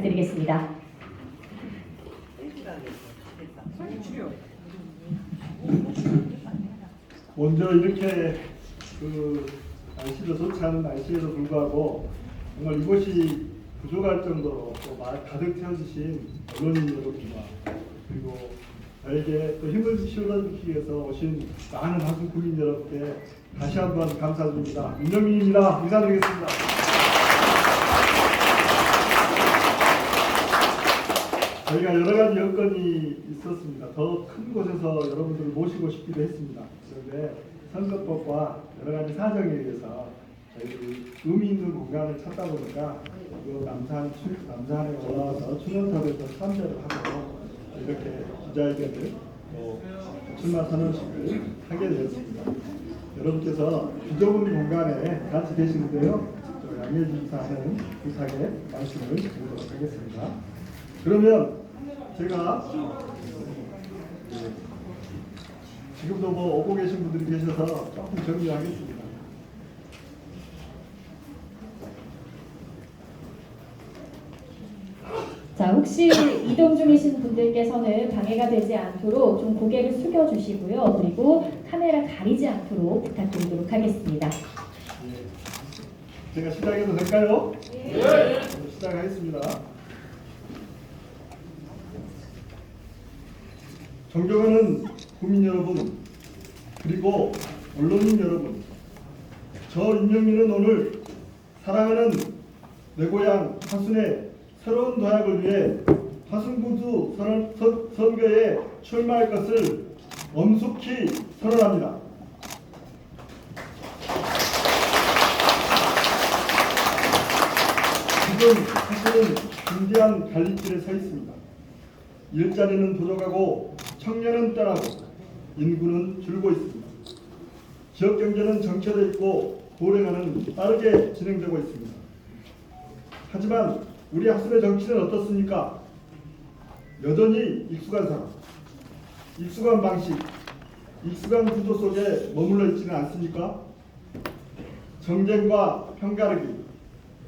부탁드리겠습니다. 먼저 이렇게 날씨도 좋지 않은 날씨에도 불구하고 정말 이곳이 부족할 정도로 또 가득 채워주신 언론인 여러분과 그리고 저에게 또 힘을 실어주기 위해서 오신 많은 한국 국민 여러분께 다시 한번 감사드립니다. 윤영민입니다. 인사드리겠습니다. 저희가 여러 가지 여건이 있었습니다. 더 큰 곳에서 여러분들을 모시고 싶기도 했습니다. 그런데 선거법과 여러 가지 사정에 의해서 저희들이 의미 있는 공간을 찾다 보니까 남산에 올라와서 충원탑에서 참여를 하고 이렇게 기자회견을 출마 선언식을 하게 되었습니다. 여러분께서 비좁은 공간에 같이 계시는데요. 양해해 주셔서 하는 부탁에 말씀을 드리도록 하겠습니다. 그러면 제가 지금도 오고 계신 분들이 계셔서 조금 정리하겠습니다. 자, 혹시 이동 중이신 분들께서는 방해가 되지 않도록 좀 고개를 숙여주시고요. 그리고 카메라 가리지 않도록 부탁드리도록 하겠습니다. 제가 시작해도 될까요? 네. 시작하겠습니다. 존경하는 국민 여러분, 그리고 언론인 여러분, 저 임영민은 오늘 사랑하는 내 고향 화순의 새로운 도약을 위해 화순구주 선거에 출마할 것을 엄숙히 선언합니다. 지금 화순은 중대한 갈림길에 서 있습니다. 일자리는 부족하고 청년은 떠나고 인구는 줄고 있습니다. 지역 경제는 정체되어 있고 도래가는 빠르게 진행되고 있습니다. 하지만 우리 학생의 정치는 어떻습니까? 여전히 익숙한 사람, 익숙한 방식, 익숙한 구조 속에 머물러 있지는 않습니까? 정쟁과 편가르기,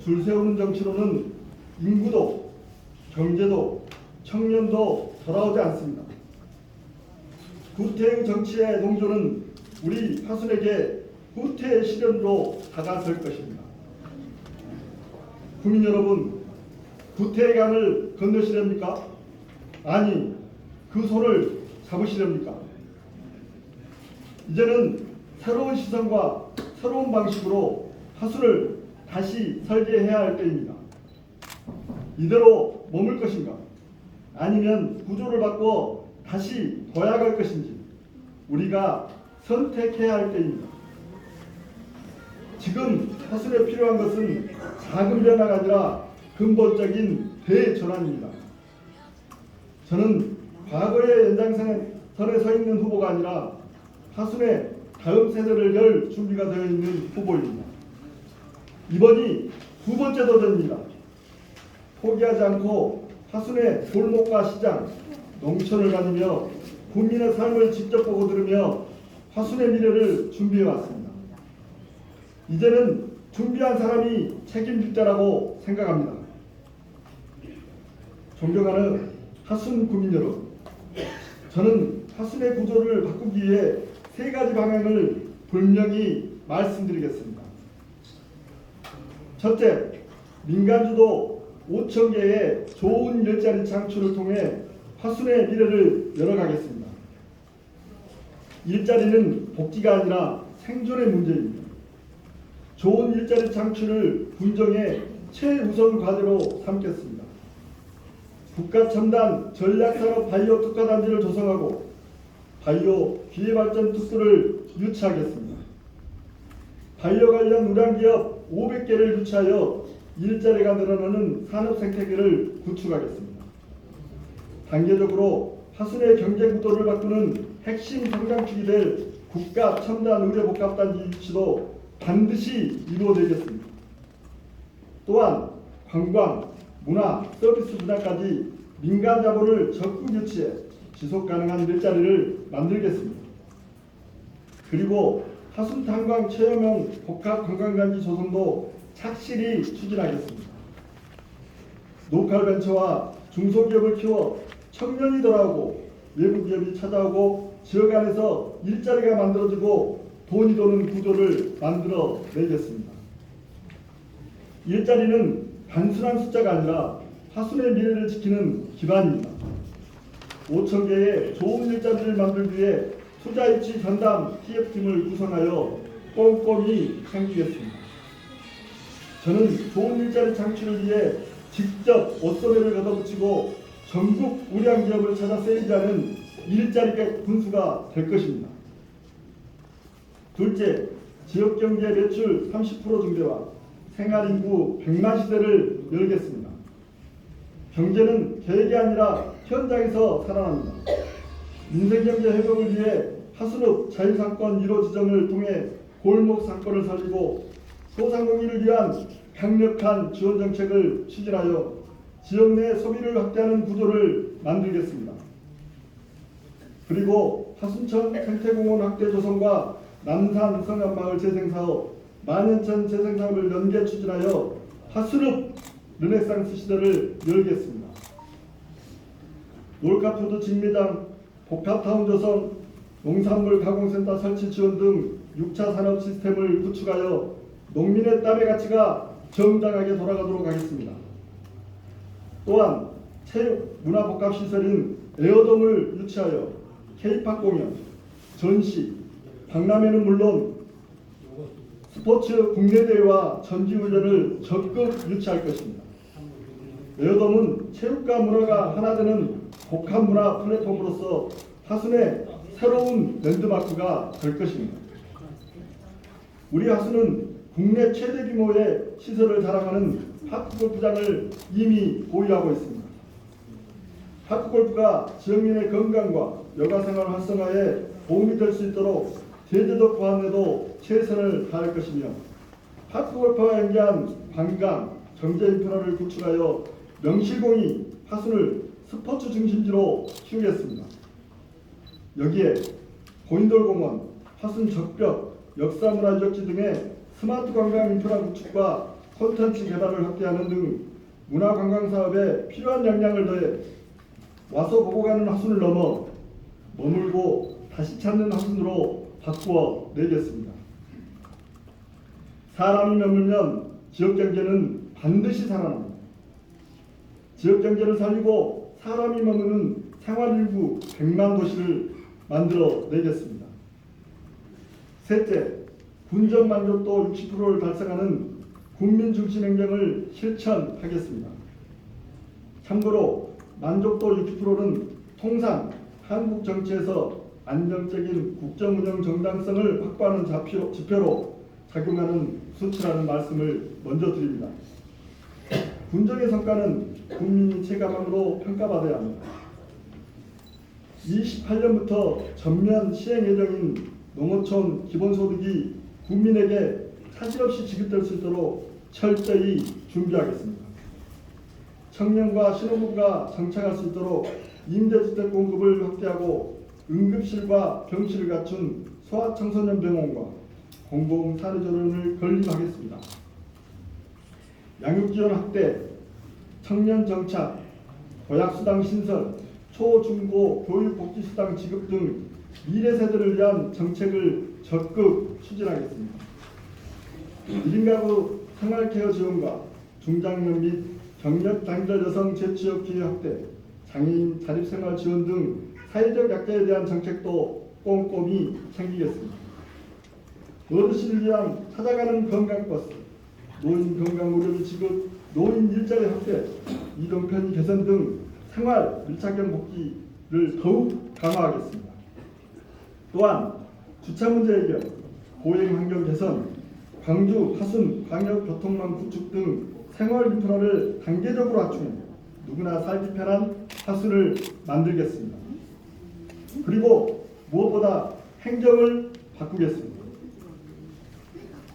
줄 세우는 정치로는 인구도, 경제도, 청년도 돌아오지 않습니다. 구태의 정치의 농조는 우리 화순에게 후퇴의 시련으로 다가설 것입니다. 국민 여러분, 구태의 강을 건너시렵니까? 아니, 그 손을 잡으시렵니까? 이제는 새로운 시선과 새로운 방식으로 화순을 다시 설계해야 할 때입니다. 이대로 머물 것인가? 아니면 구조를 바꿔 다시 도약할 것인지 우리가 선택해야 할 때입니다. 지금 화순에 필요한 것은 작은 변화가 아니라 근본적인 대전환입니다. 저는 과거의 연장선에 서 있는 후보가 아니라 화순의 다음 세대를 열 준비가 되어 있는 후보입니다. 이번이 두 번째 도전입니다. 포기하지 않고 화순의 골목과 시장, 농촌을 다니며 국민의 삶을 직접 보고 들으며 화순의 미래를 준비해 왔습니다. 이제는 준비한 사람이 책임질 때라고 생각합니다. 존경하는 화순 국민 여러분, 저는 화순의 구조를 바꾸기 위해 세 가지 방향을 분명히 말씀드리겠습니다. 첫째, 민간주도 5천 개의 좋은 일자리 창출을 통해 화순의 미래를 열어가겠습니다. 일자리는 복지가 아니라 생존의 문제입니다. 좋은 일자리 창출을 군정의 최우선 과제로 삼겠습니다. 국가 첨단 전략산업 바이오 특화단지를 조성하고 바이오 기회발전 특구를 유치하겠습니다. 바이오 관련 우량기업 500개를 유치하여 일자리가 늘어나는 산업 생태계를 구축하겠습니다. 단계적으로 화순의 경제 구도를 바꾸는 핵심 성장축이 될 국가 첨단 의료복합단지 유치도 반드시 이루어지겠습니다. 또한 관광, 문화, 서비스 분야까지 민간 자본을 적극 유치해 지속 가능한 일자리를 만들겠습니다. 그리고 화순 탄광 체험형 복합 관광단지 조성도 착실히 추진하겠습니다. 로컬 벤처와 중소기업을 키워 청년이 더하고 외부 기업이 찾아오고 지역 안에서 일자리가 만들어지고 돈이 도는 구조를 만들어 내겠습니다. 일자리는 단순한 숫자가 아니라 화순의 미래를 지키는 기반입니다. 5천 개의 좋은 일자리를 만들기 위해 투자 입지 전담 TF팀을 구성하여 꼼꼼히 챙기겠습니다. 저는 좋은 일자리 창출을 위해 직접 옷소매를 걷어붙이고 전국 우량 기업을 찾아 세이자는 일자리 군수가 될 것입니다. 둘째, 지역경제 매출 30% 증대와 생활인구 100만 시대를 열겠습니다. 경제는 계획이 아니라 현장에서 살아납니다. 민생경제 회복을 위해 하수읍 자유상권 1호 지정을 통해 골목 상권을 살리고 소상공인을 위한 강력한 지원 정책을 추진하여 지역 내 소비를 확대하는 구조를 만들겠습니다. 그리고 하순천 생태공원 확대 조성과 남산 성안마을 재생사업, 만년천 재생사업을 연계 추진하여 하수읍 르네상스 시대를 열겠습니다. 놀카푸드 직매장, 복합타운 조성, 농산물 가공센터 설치 지원 등 6차 산업 시스템을 구축하여 농민의 땀의 가치가 정당하게 돌아가도록 하겠습니다. 또한 체육 문화복합시설인 에어돔을 유치하여 K-팝 공연, 전시, 박람회는 물론 스포츠 국내대회와 전지훈련을 적극 유치할 것입니다. 에어돔은 체육과 문화가 하나 되는 복합문화 플랫폼으로서 하순의 새로운 랜드마크가 될 것입니다. 우리 하순은 국내 최대 규모의 시설을 자랑하는 파크골프장을 이미 보유하고 있습니다. 파크골프가 지역민의 건강과 여가생활 활성화에 도움이 될 수 있도록 제도적 보완에도 최선을 다할 것이며 파크골프와 연계한 관광, 경제 인프라를 구축하여 명실공히 하순을 스포츠 중심지로 키우겠습니다. 여기에 고인돌공원, 하순 적벽, 역사문화 유적지 등의 스마트 관광 인프라 구축과 콘텐츠 개발을 확대하는 등 문화관광사업에 필요한 역량을 더해 와서 보고 가는 하순을 넘어 머물고 다시 찾는 하순으로 바꾸어 내겠습니다. 사람이 머물면 지역경제는 반드시 살아납니다. 지역경제를 살리고 사람이 머무는 생활인구 100만 도시를 만들어 내겠습니다. 셋째, 군정 만족도 60%를 달성하는 국민중심 행정을 실천하겠습니다. 참고로 만족도 60%는 통상 한국 정치에서 안정적인 국정운영 정당성을 확보하는 지표로 작용하는 수치라는 말씀을 먼저 드립니다. 군정의 성과는 국민이 체감함으로 평가받아야 합니다. 28년부터 전면 시행 예정인 농어촌 기본소득이 국민에게 차질 없이 지급될 수 있도록 철저히 준비하겠습니다. 청년과 신혼부부가 정착할 수 있도록 임대주택 공급을 확대하고 응급실과 병실을 갖춘 소아청소년 병원과 공공사회조련을 건립하겠습니다. 양육지원 확대, 청년 정착, 보약수당 신설, 초, 중고 교육복지수당 지급 등 미래 세대를 위한 정책을 적극 추진하겠습니다. 1인 가구 생활케어 지원과 중장년 및 경력 단절 여성 재취업 기회 확대, 장애인 자립생활 지원 등 사회적 약자에 대한 정책도 꼼꼼히 챙기겠습니다. 어르신을 위한 찾아가는 건강버스, 노인 건강의료비 지급, 노인 일자리 확대, 이동 편의 개선 등 생활 밀착형 복지를 더욱 강화하겠습니다. 또한 주차 문제 해결, 보행 환경 개선, 광주 하순 광역교통망 구축 등 생활 인프라를 단계적으로 확충해 누구나 살기 편한 하순을 만들겠습니다. 그리고 무엇보다 행정을 바꾸겠습니다.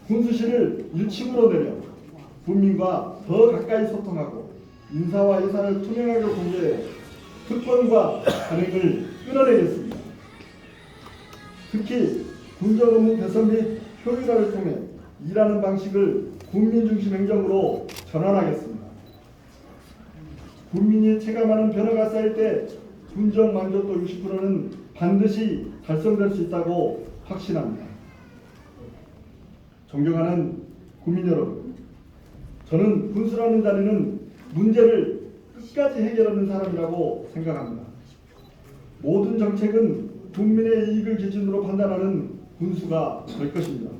군수실을 1층으로 내려 국민과 더 가까이 소통하고 인사와 예산을 투명하게 공개해 특권과 관행을 끌어내겠습니다. 특히 군정 업무 개선 및 효율화를 통해 일하는 방식을 국민중심 행정으로 전환하겠습니다. 국민이 체감하는 변화가 쌓일 때 군정 만족도 60%는 반드시 달성될 수 있다고 확신합니다. 존경하는 국민 여러분, 저는 군수라는 자리는 문제를 끝까지 해결하는 사람이라고 생각합니다. 모든 정책은 국민의 이익을 기준으로 판단하는 군수가 될 것입니다.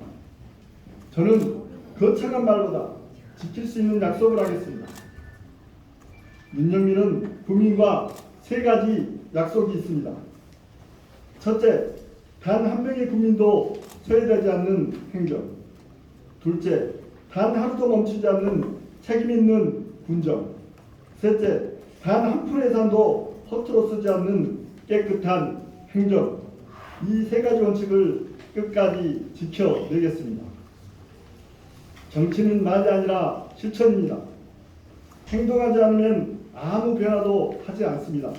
저는 거창한 말보다 지킬 수 있는 약속을 하겠습니다. 윤영민은 국민과 세 가지 약속이 있습니다. 첫째, 단 한 명의 국민도 소외되지 않는 행정. 둘째, 단 하루도 멈추지 않는 책임 있는 군정. 셋째, 단 한 푼의 예산도 허투루 쓰지 않는 깨끗한 행정. 이 세 가지 원칙을 끝까지 지켜내겠습니다. 정치는 말이 아니라 실천입니다. 행동하지 않으면 아무 변화도 하지 않습니다.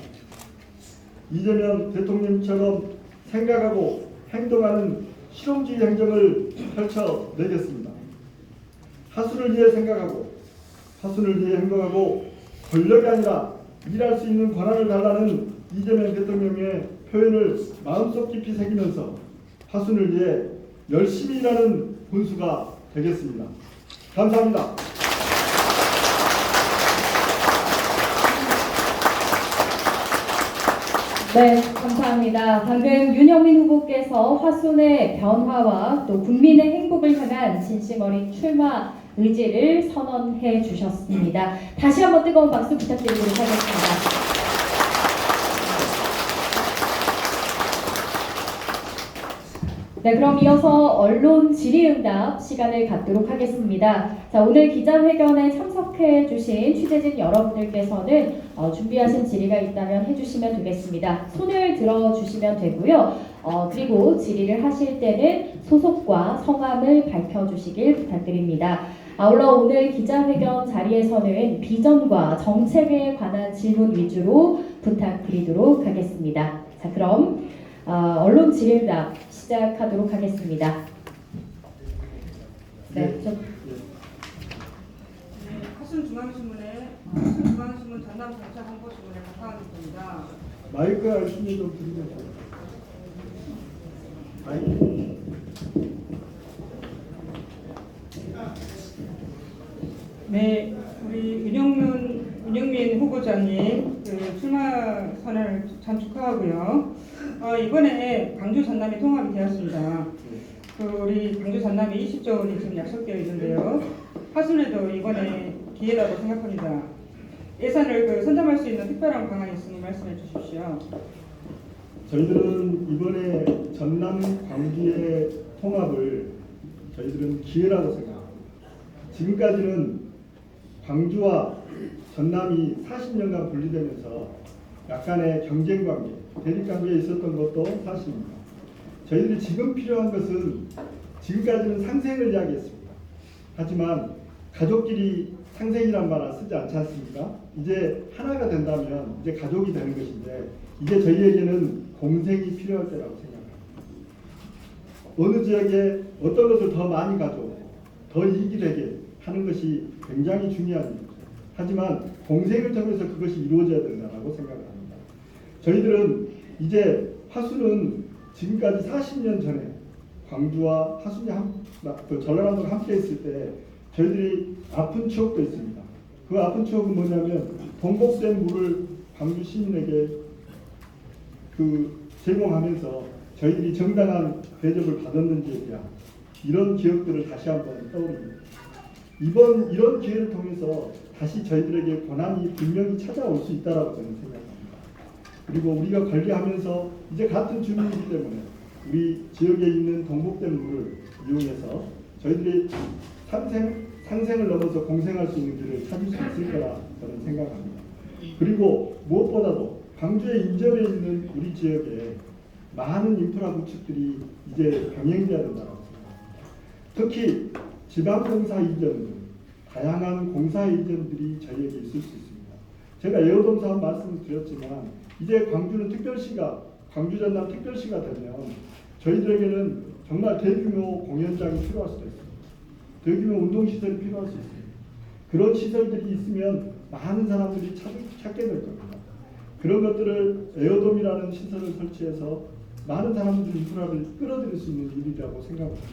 이재명 대통령처럼 생각하고 행동하는 실용주의 행정을 펼쳐내겠습니다. 하수를 위해 생각하고 하수를 위해 행동하고 권력이 아니라 일할 수 있는 권한을 달라는 이재명 대통령의 표현을 마음속 깊이 새기면서 하수를 위해 열심히 일하는 군수가 되겠습니다. 감사합니다. 네, 감사합니다. 방금 윤영민 후보께서 화순의 변화와 또 국민의 행복을 향한 진심 어린 출마 의지를 선언해 주셨습니다. 다시 한번 뜨거운 박수 부탁드리도록 하겠습니다. 네, 그럼 이어서 언론 질의응답 시간을 갖도록 하겠습니다. 자, 오늘 기자회견에 참석해 주신 취재진 여러분들께서는 준비하신 질의가 있다면 해주시면 되겠습니다. 손을 들어주시면 되고요. 그리고 질의를 하실 때는 소속과 성함을 밝혀주시길 부탁드립니다. 아울러 오늘 기자회견 자리에서는 비전과 정책에 관한 질문 위주로 부탁드리도록 하겠습니다. 자, 그럼 언론 질의응답 시작하도록 하겠습니다. 네, 화순중앙신문 전남 정책 홍보신문의 박하은입니다. 마이크 알수님 좀 드리겠습니다. 마이크. 네, 우리 윤영민 후보자님 출마 선언을 참 축하하고요. 이번에 광주 전남이 통합이 되었습니다. 우리 광주 전남이 20조 원이 지금 약속되어 있는데요. 화순에도 이번에 기회라고 생각합니다. 예산을 선점할 수 있는 특별한 방안이 있으니 말씀해 주십시오. 저희들은 이번에 전남 광주의 통합을 저희들은 기회라고 생각합니다. 지금까지는 광주와 전남이 40년간 분리되면서 약간의 경쟁관계, 대립관계에 있었던 것도 사실입니다. 저희들이 지금 필요한 것은 지금까지는 상생을 이야기했습니다. 하지만 가족끼리 상생이란 말을 쓰지 않지 않습니까? 이제 하나가 된다면 이제 가족이 되는 것인데 이제 저희에게는 공생이 필요할 때라고 생각합니다. 어느 지역에 어떤 것을 더 많이 가져오고 더 이익이 되게 하는 것이 굉장히 중요한 일이죠. 하지만 공생을 통해서 그것이 이루어져야 된다고 생각합니다. 저희들은 이제 화순은 지금까지 40년 전에 광주와 화순이 전라남도가 함께 있을 때 저희들이 아픈 추억도 있습니다. 그 아픈 추억은 뭐냐면 동복된 물을 광주 시민에게 제공하면서 저희들이 정당한 대접을 받았는지에 대한 이런 기억들을 다시 한번 떠올립니다. 이런 기회를 통해서 다시 저희들에게 권한이 분명히 찾아올 수 있다라고 저는 생각합니다. 그리고 우리가 관리하면서 이제 같은 주민이기 때문에 우리 지역에 있는 동복된 물을 이용해서 저희들이 상생을 넘어서 공생할 수 있는 길을 찾을 수 있을 거라 저는 생각합니다. 그리고 무엇보다도 광주의 인접해 있는 우리 지역에 많은 인프라 구축들이 이제 병행돼야 된다고 생각합니다. 특히 지방공사 이전, 다양한 공사 이전들이 저희에게 있을 수 있습니다. 제가 예우동사 말씀을 드렸지만 이제 광주는 특별시가, 광주 전남 특별시가 되면 저희들에게는 정말 대규모 공연장이 필요할 수도 있습니다. 대규모 운동시설이 필요할 수 있습니다. 그런 시설들이 있으면 많은 사람들이 찾게 될 겁니다. 그런 것들을 에어돔이라는 시설을 설치해서 많은 사람들 인프라를 끌어들일 수 있는 일이라고 생각합니다.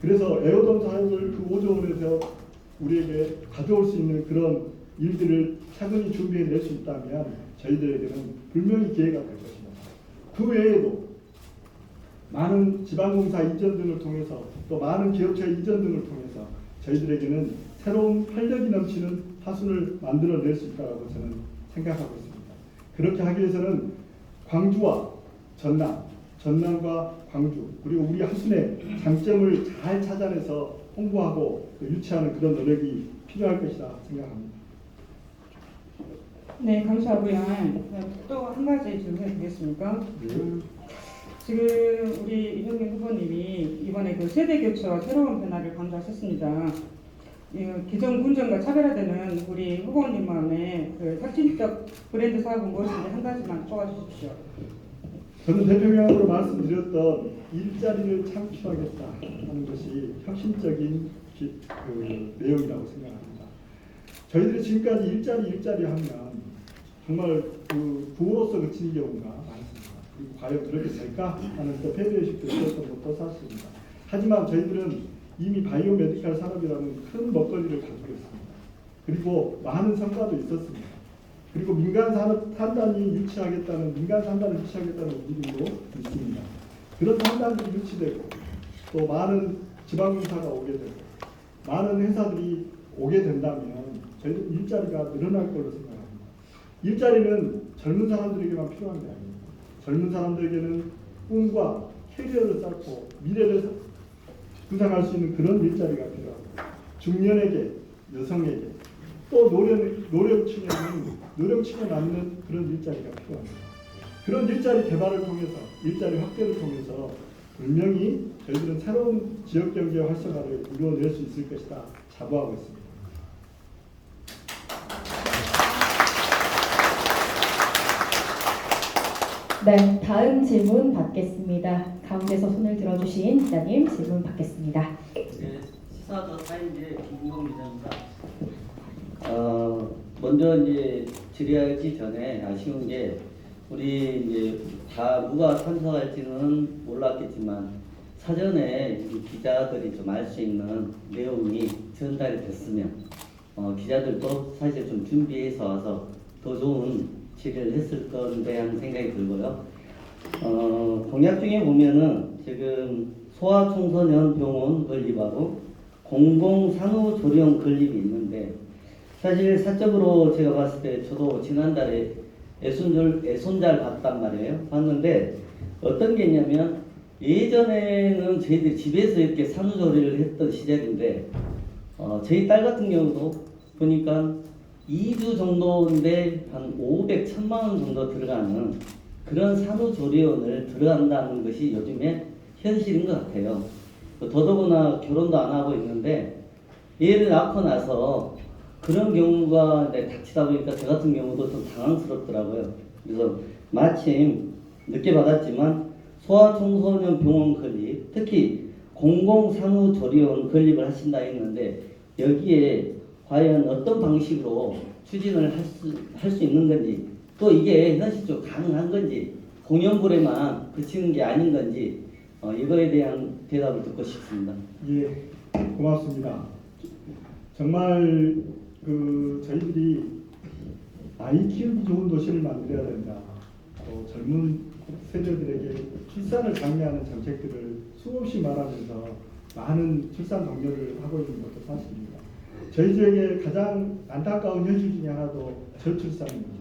그래서 에어돔 사업을 그 5조 원에서 우리에게 가져올 수 있는 그런 일들을 차근히 준비해낼 수 있다면 저희들에게는 분명히 기회가 될 것입니다. 그 외에도 많은 지방공사 이전 등을 통해서 또 많은 기업체 이전 등을 통해서 저희들에게는 새로운 활력이 넘치는 화순을 만들어낼 수 있다고 저는 생각하고 있습니다. 그렇게 하기 위해서는 광주와 전남과 광주 그리고 우리 화순의 장점을 잘 찾아내서 홍보하고 또 유치하는 그런 노력이 필요할 것이다 생각합니다. 네, 감사하고요. 또 한 가지 질문해 드리겠습니까? 네. 지금 우리 이정민 후보님이 이번에 그 세대 교체와 새로운 변화를 강조하셨습니다. 기존 군정과 차별화되는 우리 후보님 마음에 그 혁신적 브랜드 사업은 무엇인지 한 가지만 쪼아주십시오. 저는 대표명으로 말씀드렸던 일자리를 창출하겠다 하는 것이 혁신적인 그 내용이라고 생각합니다. 저희들이 지금까지 일자리 하면 정말 그 구호로서 그치는 경우가 많습니다. 그리고 과연 그렇게 될까 하는 또 패배의식도 있었던 것도 사실입니다. 하지만 저희들은 이미 바이오 메디칼 산업이라는 큰 먹거리를 가지고 있습니다. 그리고 많은 성과도 있었습니다. 그리고 민간 산단을 유치하겠다는 움직임도 있습니다. 그런 산단들이 유치되고 또 많은 지방공사가 오게 되고 많은 회사들이 오게 된다면 저희들 일자리가 늘어날 걸로 생각합니다. 일자리는 젊은 사람들에게만 필요한 게 아닙니다. 젊은 사람들에게는 꿈과 캐리어를 쌓고 미래를 구상할 수 있는 그런 일자리가 필요하고 중년에게, 여성에게 또 노령층에 맞는 그런 일자리가 필요합니다. 그런 일자리 개발을 통해서 일자리 확대를 통해서 분명히 저희들은 새로운 지역 경제 활성화를 이루어낼 수 있을 것이다 자부하고 있습니다. 네, 다음 질문 받겠습니다. 가운데서 손을 들어주신 기자님 질문 받겠습니다. 네, 시사더 타임즈의 김웅 기자입니다. 먼저 이제 질의하기 전에 아쉬운 게 우리 이제 다 누가 참석할지는 몰랐겠지만 사전에 이 기자들이 좀 알 수 있는 내용이 전달이 됐으면 기자들도 사실 좀 준비해서 와서 더 좋은 질의를 했을 건데 하는 생각이 들고요. 공약 중에 보면은 지금 소아청소년 병원 건립하고 공공산후조리원 건립이 있는데 사실 사적으로 제가 봤을 때 저도 지난달에 애손잘 봤단 말이에요. 봤는데 어떤 게 있냐면 예전에는 저희들이 집에서 이렇게 산후조리를 했던 시절인데 저희 딸 같은 경우도 보니까 2주 정도인데 한 500, 1000만 원 정도 들어가는 그런 산후조리원을 들어간다는 것이 요즘에 현실인 것 같아요. 더더구나 결혼도 안 하고 있는데 얘를 낳고 나서 그런 경우가 닥치다 보니까 저 같은 경우도 좀 당황스럽더라고요. 그래서 마침 늦게 받았지만 소아청소년 병원 건립, 특히 공공산후조리원 건립을 하신다 했는데 여기에 과연 어떤 방식으로 추진을 할 수 있는 건지 또 이게 현실적으로 가능한 건지 공연불에만 그치는 게 아닌 건지 이거에 대한 대답을 듣고 싶습니다. 예, 고맙습니다. 정말 저희들이 아이 키우기 좋은 도시를 만들어야 된다. 또 젊은 세대들에게 출산을 장려하는 정책들을 수없이 말하면서 많은 출산 독려를 하고 있는 것도 사실입니다. 저희 지역의 가장 안타까운 현실 중에 하나도 저출산입니다.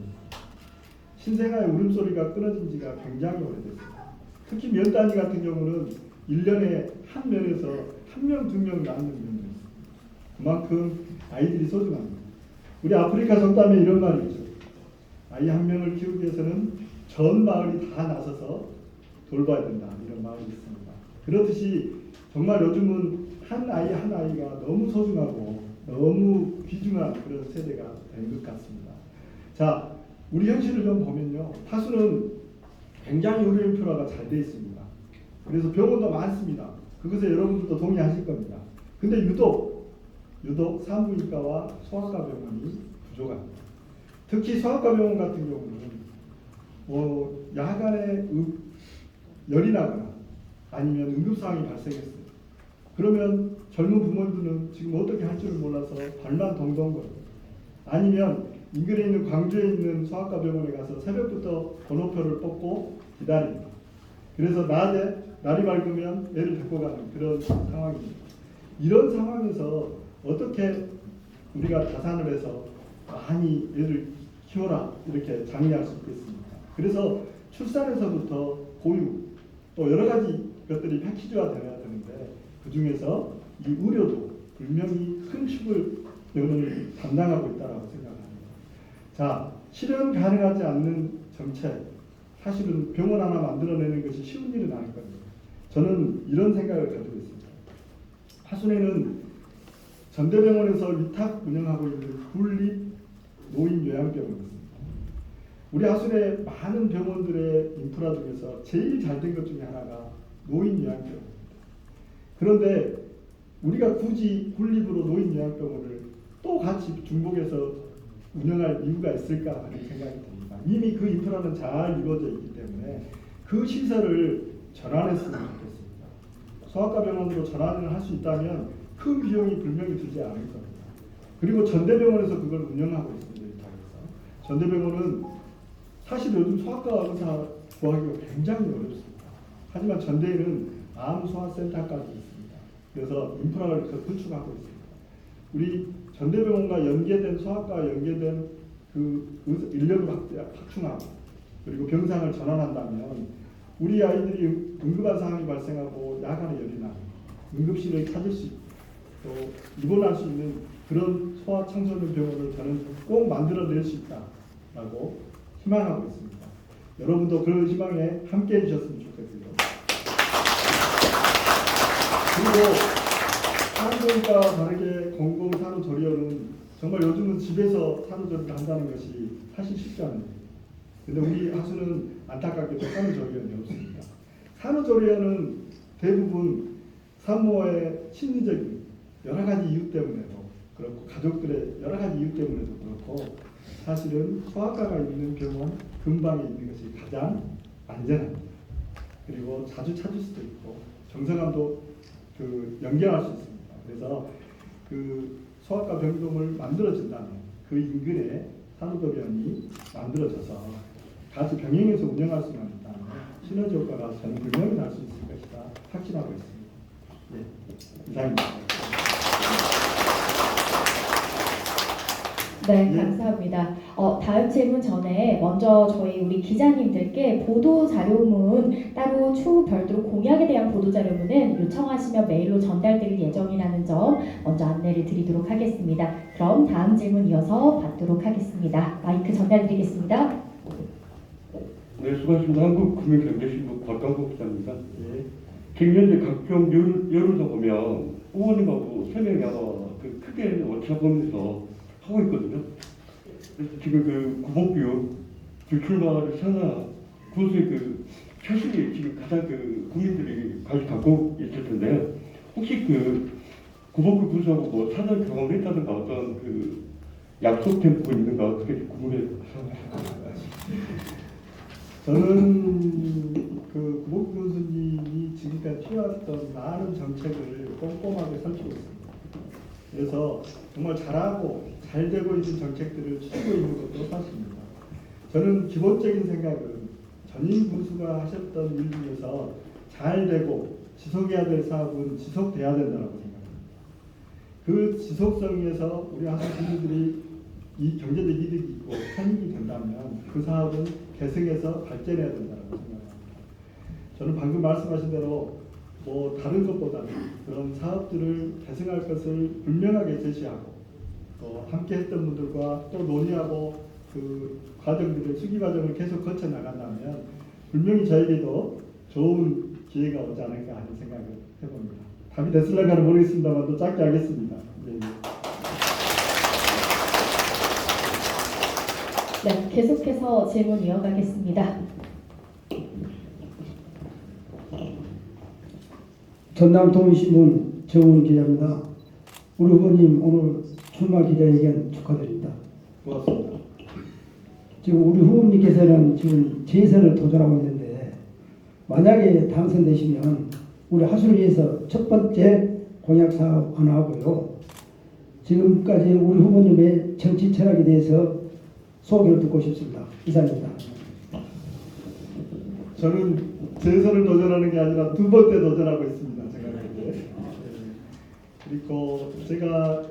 신생아의 울음소리가 끊어진 지가 굉장히 오래됐습니다. 특히 면 단위 같은 경우는 1년에 한 면에서 1명, 2명 낳는 면이 있습니다. 그만큼 아이들이 소중합니다. 우리 아프리카 속담에 이런 말이 있죠. 아이 한 명을 키우기 위해서는 전 마을이 다 나서서 돌봐야 된다. 이런 말이 있습니다. 그렇듯이 정말 요즘은 한 아이가 너무 소중하고 너무 귀중한 그런 세대가 된 것 같습니다. 자, 우리 현실을 좀 보면요. 화수는 굉장히 의료 인프라가 잘 되어 있습니다. 그래서 병원도 많습니다. 그것에 여러분들도 동의하실 겁니다. 근데 유독 산부인과와 소아과 병원이 부족합니다. 특히 소아과 병원 같은 경우는 야간에 열이 나거나 아니면 응급 상황이 발생했어요. 그러면 젊은 부모들은 지금 어떻게 할 줄을 몰라서 발만 동동 거려요. 아니면 인근에 있는 광주에 있는 소아과 병원에 가서 새벽부터 번호표를 뽑고 기다립니다. 그래서 낮에 날이 밝으면 애를 데리고 가는 그런 상황입니다. 이런 상황에서 어떻게 우리가 자산을 해서 많이 애를 키워라 이렇게 장려할 수 있겠습니까? 그래서 출산에서부터 보육 또 여러 가지 것들이 패키지화 되어야 되는데 그 중에서 이 의료도 분명히 큰 축을 저는 담당하고 있다고 생각합니다. 자, 실현 가능하지 않는 정책, 사실은 병원 하나 만들어내는 것이 쉬운 일은 아닐 겁니다. 저는 이런 생각을 가지고 있습니다. 화순에는 전대병원에서 위탁 운영하고 있는 국립 노인요양병원이 있습니다. 우리 화순의 많은 병원들의 인프라 중에서 제일 잘 된 것 중에 하나가 노인요양병원입니다. 그런데 우리가 굳이 국립으로 노인요양병원을 또 같이 중복해서 운영할 이유가 있을까 하는 생각이 듭니다. 이미 그 인프라는 잘 이루어져 있기 때문에 그 시설을 전환했으면 좋겠습니다. 소아과 병원으로 전환을 할 수 있다면 큰 비용이 분명히 들지 않을 겁니다. 그리고 전대병원에서 그걸 운영하고 있습니다. 위탁해서. 전대병원은 사실 요즘 소아과 의사 구하기가 굉장히 어렵습니다. 하지만 전대에는 암소아센터까지 있습니다. 그래서 인프라를 구축하고 있습니다. 우리 전대병원과 연계된 소아과와 연계된 그 인력을 확충하고 그리고 병상을 전환한다면 우리 아이들이 응급한 상황이 발생하고 야간에 열이 나고 응급실을 찾을 수 있고 또 입원할 수 있는 그런 소아 청소년 병원을 저는 꼭 만들어낼 수 있다라고 희망하고 있습니다. 여러분도 그런 희망에 함께해 주셨으면 좋겠습니다. 그리고 산부인과 다르게 공공산후조리원은 정말 요즘은 집에서 산후조리를 한다는 것이 사실 쉽지 않은 일이에요. 근데 우리 하수는 안타깝게도 산후조리원이 없습니다. 산후조리원은 대부분 산모의 심리적인 여러 가지 이유 때문에도 그렇고 가족들의 여러 가지 이유 때문에도 그렇고 사실은 소아과가 있는 병원 근방에 있는 것이 가장 안전합니다. 그리고 자주 찾을 수도 있고 정성함도 연결할 수 있습니다. 그래서 그 소아과 병동을 만들어진다면 그 인근에 산후조리원이 만들어져서 같이 병행해서 운영할 수만 있다면 시너지 효과가 저는 분명히 날 수 있을 것이다 확신하고 있습니다. 네, 이상입니다. 네, 예. 감사합니다. 다음 질문 전에 먼저 저희 우리 기자님들께 보도 자료문 따로 추후 별도로 공약에 대한 보도 자료문은 요청하시면 메일로 전달드릴 예정이라는 점 먼저 안내를 드리도록 하겠습니다. 그럼 다음 질문 이어서 받도록 하겠습니다. 마이크 전달드리겠습니다. 네, 수고하셨습니다. 한국금융경제신문 곽광국 기자입니다. 예. 지금 현재 각종 여론을 보면 의원님하고 3명이 아마 크게 오차범위에서 하고 있거든요. 그래서 지금 구복규 불출마를 사나 그것의 표식이 지금 가장 국민들이 관심 갖고 있을 텐데 혹시 구복규 군수하고 뭐 사전 경험을 했다든가 어떤 약속된 부분이 있는가 어떻게 궁금해요. 저는 구복규 교수님이 지금까지 취해왔던 많은 정책을 꼼꼼하게 살피고 있습니다. 그래서 정말 잘하고 잘 되고 있는 정책들을 추진하고 있는 것도 사실입니다. 저는 기본적인 생각은 전임 군수가 하셨던 일 중에서 잘 되고 지속해야 될 사업은 지속돼야 된다고 생각합니다. 그 지속성에서 우리 한국 국민들이 이 경제적 이득이 있고 편익이 된다면 그 사업은 계승해서 발전해야 된다고 생각합니다. 저는 방금 말씀하신 대로 다른 것보다는 그런 사업들을 계승할 것을 분명하게 제시하고 또 함께 했던 분들과 또 논의하고 그 과정들을 수기 과정을 계속 거쳐 나간다면 분명히 저에게도 좋은 기회가 오지 않을까 하는 생각을 해봅니다. 답이 됐을까는 모르겠습니다만 또 짧게 하겠습니다. 네. 네, 계속해서 질문 이어가겠습니다. 전남통신문 정훈 기자입니다. 우리 후보님 오늘 출마 기자회견 축하드립니다. 고맙습니다. 지금 우리 후보님께서는 지금 재선을 도전하고 있는데 만약에 당선되시면 우리 하수를 위해서 첫 번째 공약 사업 하나 하고요. 지금까지 우리 후보님의 정치 철학에 대해서 소개를 듣고 싶습니다. 이상입니다. 저는 재선을 도전하는 게 아니라 두 번째 도전하고 있습니다. 제가 그리고 제가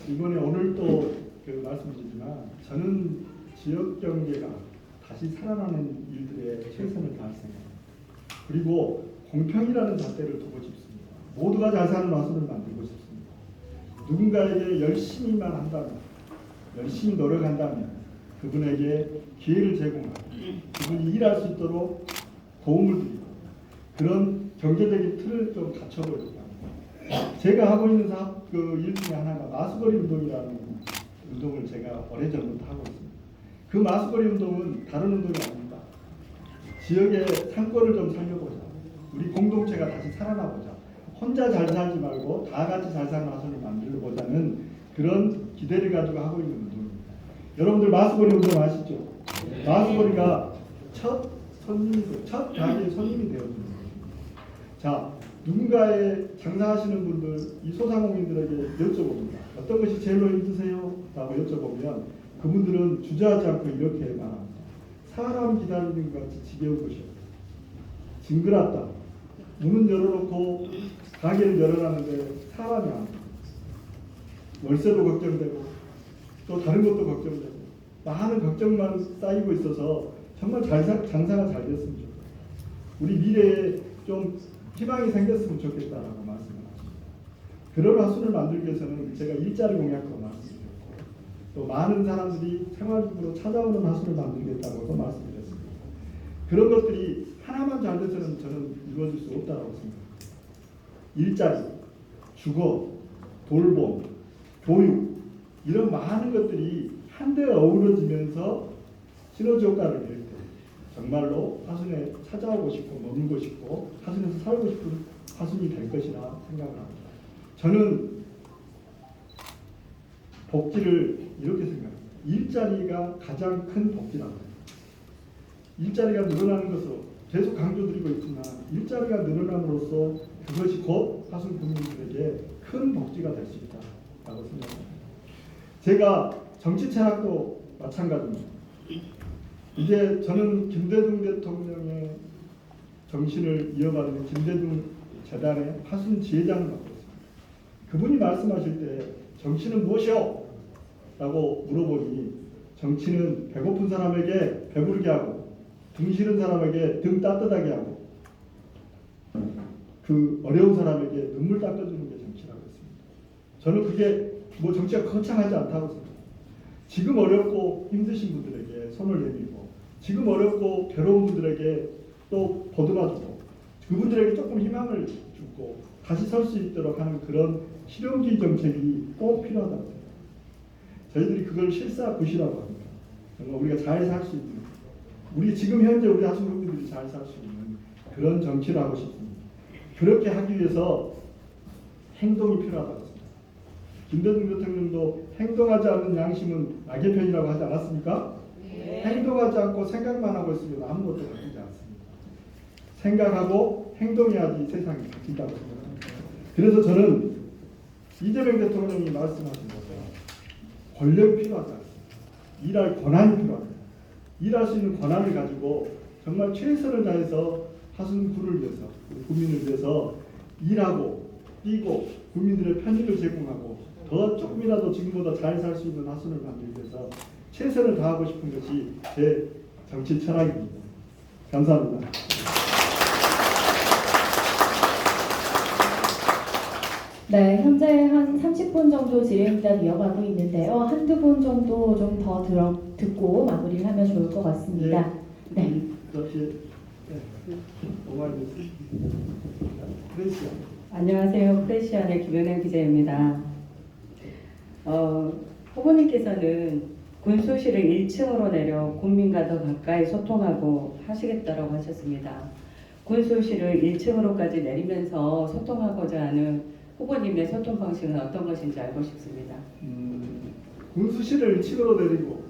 이번에 오늘 또그 말씀드리지만 저는 지역 경제가 다시 살아나는 일들에 최선을 다할 생각입니다. 그리고 공평이라는 잣대를 두고 싶습니다. 모두가 잘 사는 화순을 만들고 싶습니다. 누군가에게 열심히만 한다면, 열심히 노력한다면 그분에게 기회를 제공하고 그분이 일할 수 있도록 도움을 드리고 그런 경제적인 틀을 좀 갖춰보려고 합니다. 제가 하고 있는 사업 일 중에 하나가 마수거리 운동이라는 운동을 제가 오래전부터 하고 있습니다. 그 마수거리 운동은 다른 운동이 아닙니다. 지역의 상권을 좀 살려보자. 우리 공동체가 다시 살아나보자. 혼자 잘 살지 말고 다 같이 잘 사는 화순을 만들어보자는 그런 기대를 가지고 하고 있는 운동입니다. 여러분들 마수거리 운동 아시죠? 마수거리가 첫 가게의 손님이 되어줍니다. 자, 누군가의 장사하시는 분들, 이 소상공인들에게 여쭤봅니다. 어떤 것이 제일로 힘드세요? 라고 여쭤보면 그분들은 주저하지 않고 이렇게 말합니다. 사람 기다리는 것 같이 지겨운 것이 없다. 징그럽다. 문은 열어놓고 가게를 열어놨는데 사람이 안 와. 월세도 걱정되고 또 다른 것도 걱정되고 많은 걱정만 쌓이고 있어서 정말 장사가 잘 됐으면 좋겠다. 우리 미래에 좀 희망이 생겼으면 좋겠다라고 말씀을 하십니다. 그런 화순을 만들기 위해서는 제가 일자리 공약도 말씀드렸고 또 많은 사람들이 생활적으로 찾아오는 화순을 만들겠다고도 말씀드렸습니다. 그런 것들이 하나만 잘 돼서는 저는 이루어질 수 없다고 생각합니다. 일자리, 주거, 돌봄, 교육 이런 많은 것들이 한데 어우러지면서 시너지 효과를 낼 때 정말로 화순에 찾아오고 싶고 머물고 싶고 화순에서 살고 싶은 화순이 될 것이라 생각을 합니다. 저는 복지를 이렇게 생각합니다. 일자리가 가장 큰 복지라고 합니다. 일자리가 늘어나는 것으로 계속 강조드리고 있지만 일자리가 늘어남으로써 그것이 곧 화순 국민들에게 큰 복지가 될 수 있다라고 생각합니다. 제가 정치 철학도 마찬가지입니다. 이제 저는 김대중 대통령의 정신을 이어가는 김대중 재단의 화순 지회장을 맡고 있습니다. 그분이 말씀하실 때 정치는 무엇이요? 라고 물어보니 정치는 배고픈 사람에게 배부르게 하고 등 시른 사람에게 등 따뜻하게 하고 그 어려운 사람에게 눈물 닦아주는 게 정치라고 했습니다. 저는 그게 뭐 정치가 거창하지 않다고 생각합니다. 지금 어렵고 힘드신 분들에게 손을 내밀고 지금 어렵고 괴로운 분들에게 또 보듬어주고 그분들에게 조금 희망을 주고 다시 설 수 있도록 하는 그런 실용주의 정책이 꼭 필요하다고 생각합니다. 저희들이 그걸 실사구시라고 합니다. 정말 우리가 잘 살 수 있는 우리 지금 현재 우리 하숙 국민들이 잘 살 수 있는 그런 정치를 하고 싶습니다. 그렇게 하기 위해서 행동이 필요하다고 생각합니다. 김대중 대통령도 행동하지 않는 양심은 악의 편이라고 하지 않았습니까? 네. 행동하지 않고 생각만 하고 있으면 아무것도 바뀌지 않습니다. 생각하고 행동해야지 세상이 바뀐다고 생각합니다. 그래서 저는 이재명 대통령이 말씀하신 것처럼 권력이 필요하지 않습니다. 일할 권한이 필요합니다. 일할 수 있는 권한을 가지고 정말 최선을 다해서 화순구를 위해서 우리 국민을 위해서 일하고 뛰고 국민들의 편의를 제공하고 더 조금이라도 지금보다 잘 살 수 있는 화순을 만들기 위해서 최선을 다하고 싶은 것이 제 정치 철학입니다. 감사합니다. 네, 현재 한 30분 정도 질의응답 이어가고 있는데요. 한두 분 정도 좀 더 듣고 마무리를 하면 좋을 것 같습니다. 네. 안녕하세요. 프레시안의 김연행 기자입니다. 후보님께서는 군수실을 1층으로 내려 국민과 더 가까이 소통하고 하시겠다고 하셨습니다. 군수실을 1층으로까지 내리면서 소통하고자 하는 후보님의 소통 방식은 어떤 것인지 알고 싶습니다. 군수실을 1층으로 내리고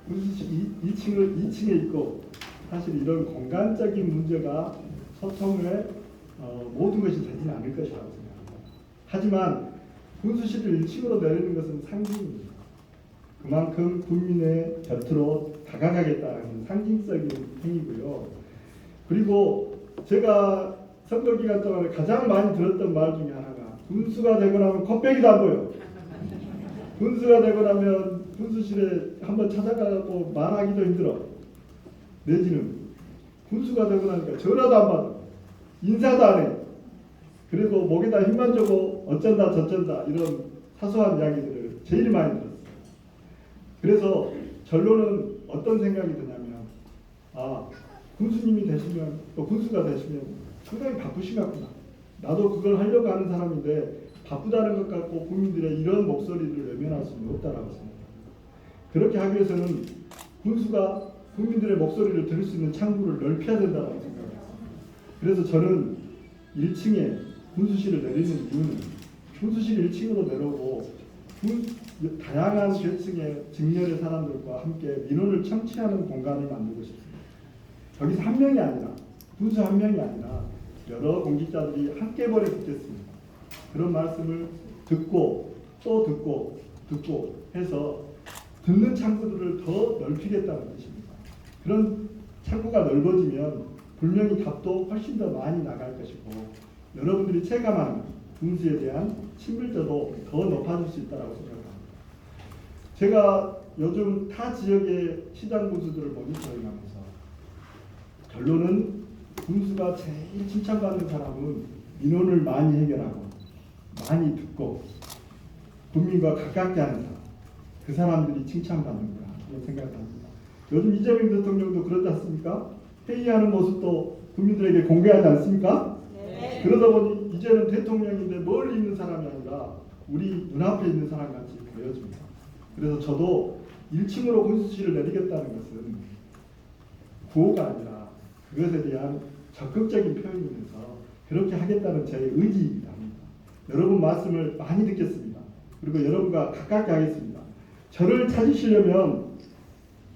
군수실 2층에 있고 사실 이런 공간적인 문제가 소통의 모든 것이 되지는 않을 것이라고 생각합니다. 하지만 군수실을 1층으로 내리는 것은 상징입니다. 그만큼 국민의 곁으로 다가가겠다는 상징적인 행위고요. 그리고 제가 선거 기간 동안에 가장 많이 들었던 말 중에 하나가 군수가 되고 나면 컵배기도 안 보여. 군수가 되고 나면 군수실에 한번 찾아가고 말하기도 힘들어. 내지는 군수가 되고 나니까 전화도 안 받아. 인사도 안 해. 그리고 목에다 힘만 주고 어쩐다 저쩐다 이런 사소한 이야기들을 제일 많이 들었어요. 그래서 결론은 어떤 생각이 드냐면 군수님이 되시면 또 군수가 되시면 상당히 바쁘시겠구나. 나도 그걸 하려고 하는 사람인데 바쁘다는 것 같고 국민들의 이런 목소리를 외면할 수는 없다라고 생각합니다. 그렇게 하기 위해서는 군수가 국민들의 목소리를 들을 수 있는 창구를 넓혀야 된다고 생각합니다. 그래서 저는 1층에 군수실을 내리는 이유는 군수실 1층으로 내려오고 다양한 계층의 직렬의 사람들과 함께 민원을 청취하는 공간을 만들고 싶습니다. 거기서 한 명이 아니라 군수 한 명이 아니라 여러 공직자들이 한꺼번에 듣겠습니다. 그런 말씀을 듣고 또 듣고 해서 듣는 창구들을 더 넓히겠다는 뜻입니다. 그런 창구가 넓어지면 분명히 값도 훨씬 더 많이 나갈 것이고 여러분들이 체감하는 군수에 대한 친밀도도 더 높아질 수 있다고 생각합니다. 제가 요즘 타 지역의 시장 군수들을 모니터링하면서 결론은 군수가 제일 칭찬받는 사람은 민원을 많이 해결하고 많이 듣고 국민과 가깝게 하는 사람, 그 사람들이 칭찬받는구나 그런 생각을 합니다. 요즘 이재명 대통령도 그렇지 않습니까? 회의하는 모습도 국민들에게 공개하지 않습니까? 네. 그러다 보니 이제는 대통령인데 멀리 있는 사람이 아니라 우리 눈앞에 있는 사람같이 보여집니다. 그래서 저도 1층으로 군수실을 내리겠다는 것은 구호가 아니라 그것에 대한 적극적인 표현이면서 그렇게 하겠다는 제 의지입니다. 여러분 말씀을 많이 듣겠습니다. 그리고 여러분과 가깝게 하겠습니다. 저를 찾으시려면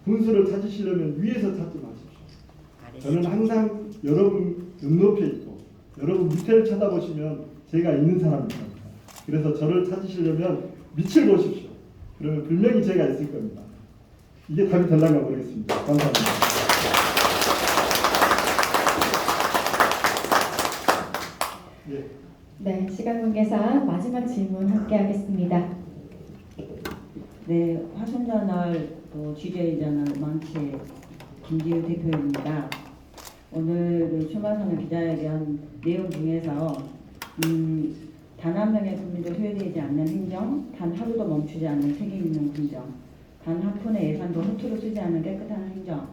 군수를 찾으시려면 위에서 찾지 마십시오. 저는 항상 여러분 눈높이에 있고 여러분 밑에를 쳐다보시면 제가 있는 사람입니다. 그래서 저를 찾으시려면 밑을 보십시오. 그러면 분명히 제가 있을 겁니다. 이게 답이 되려면 모르겠습니다. 감사합니다. 예. 네, 시간 관계상 마지막 질문 함께 하겠습니다. 네, 화순저널 또 GJ저널 먼치의 김지우 대표입니다. 오늘 출마선언 기자회견 내용 중에서 단 한 명의 국민도 소외되지 않는 행정, 단 하루도 멈추지 않는 책임 있는 군정, 단 한 푼의 예산도 허투루 쓰지 않는 깨끗한 행정,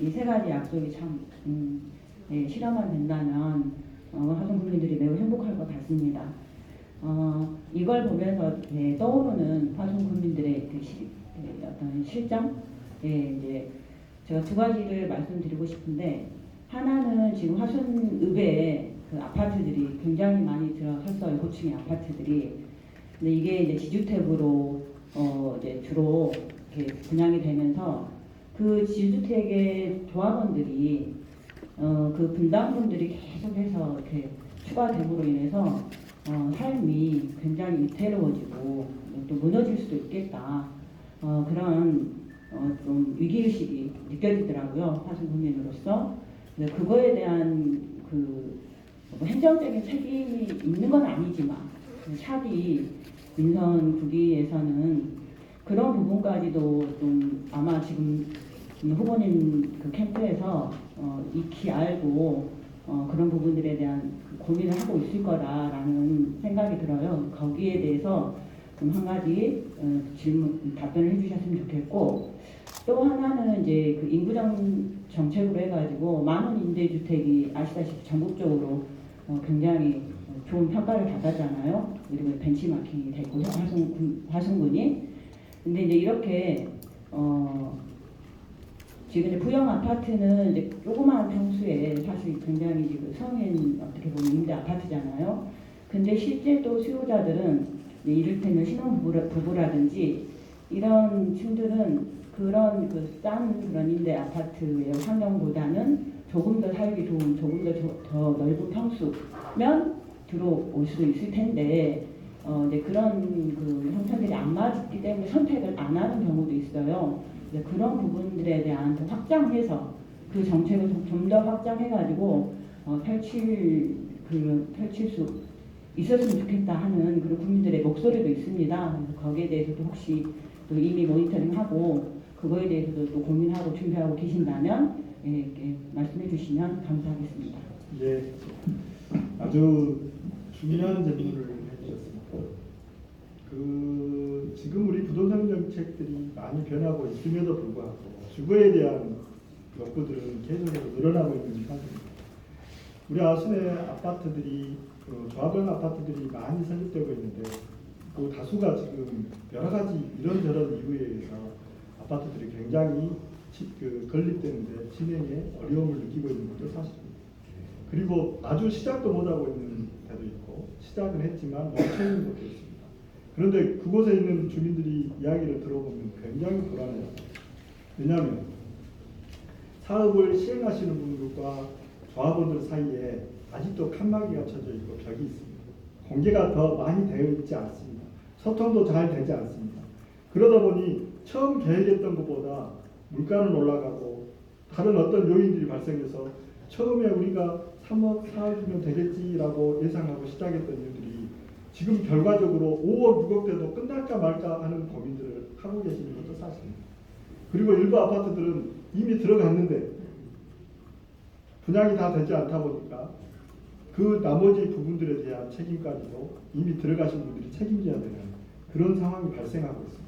이 세 가지 약속이 참 실현만 된다면 화순 국민들이 매우 행복할 것 같습니다. 이걸 보면서 떠오르는 화순 국민들의 어떤 실정, 이제 제가 두 가지를 말씀드리고 싶은데 하나는 지금 화순읍에 그 아파트들이 굉장히 많이 들어섰어요. 고층의 아파트들이. 근데 이게 이제 지주택으로 이제 주로 이렇게 분양이 되면서 그 지주택의 조합원들이 그 분담분들이 계속해서 이렇게 추가됨으로 인해서 삶이 굉장히 위태로워지고 또 무너질 수도 있겠다. 그런 좀 위기의식이 느껴지더라고요. 화순 국민으로서. 그거에 대한 그 행정적인 책임이 있는 건 아니지만 샵이 민선 구기에서는 그런 부분까지도 좀 아마 지금 후보님 그 캠프에서 익히 알고 그런 부분들에 대한 고민을 하고 있을 거라라는 생각이 들어요. 거기에 대해서 좀 한 가지 답변을 해주셨으면 좋겠고 또 하나는 이제 그 인구정 정책으로 해가지고 많은 임대주택이 아시다시피 전국적으로 굉장히 좋은 평가를 받았잖아요. 그리고 벤치마킹이 됐고 화순군이. 근데 이제 이렇게 지금 이제 부영 아파트는 이제 조그마한 평수에 사실 굉장히 지금 성인 어떻게 보면 임대 아파트잖아요. 근데 실제 또 수요자들은 이를테면 신혼부부라든지 이런 층들은 그런 싼 그런 임대 아파트의 환경보다는 조금 더 살기 좋은, 조금 더 넓은 평수면 들어올 수도 있을 텐데 이제 그런 그 형태들이 안 맞기 때문에 선택을 안 하는 경우도 있어요. 이제 그런 부분들에 대한 좀 확장해서 그 정책을 좀 더 확장해가지고 펼칠 수 있었으면 좋겠다 하는 그런 국민들의 목소리도 있습니다. 그래서 거기에 대해서도 혹시 또 이미 모니터링하고 그거에 대해서도 또 고민하고 준비하고 계신다면 이렇게 말씀해 주시면 감사하겠습니다. 예, 아주 중요한 질문을 해주셨습니다. 지금 우리 부동산 정책들이 많이 변하고 있음에도 불구하고 주거에 대한 욕구들은 계속해서 늘어나고 있는 상태입니다. 우리 아시네 아파트들이 조합원 아파트들이 많이 설립되고 있는데 그 다수가 지금 여러 가지 이런저런 이유에 의해서 아파트들이 굉장히 건립되는데 진행에 어려움을 느끼고 있는 것도 사실입니다. 그리고 아주 시작도 못하고 있는 데도 있고 시작은 했지만 멈춰 있는 것도 있습니다. 그런데 그곳에 있는 주민들이 이야기를 들어보면 굉장히 불안해요. 왜냐하면 사업을 시행하시는 분들과 조합원들 사이에 아직도 칸막이가 쳐져 있고 벽이 있습니다. 공개가 더 많이 되어 있지 않습니다. 소통도 잘 되지 않습니다. 그러다 보니 처음 계획했던 것보다 물가는 올라가고 다른 어떤 요인들이 발생해서 처음에 우리가 3억, 4억 주면 되겠지라고 예상하고 시작했던 일들이 지금 결과적으로 5억, 6억 돼도 끝날까 말까 하는 고민들을 하고 계시는 것도 사실입니다. 그리고 일부 아파트들은 이미 들어갔는데 분양이 다 되지 않다 보니까 그 나머지 부분들에 대한 책임까지도 이미 들어가신 분들이 책임져야 되는 그런 상황이 발생하고 있습니다.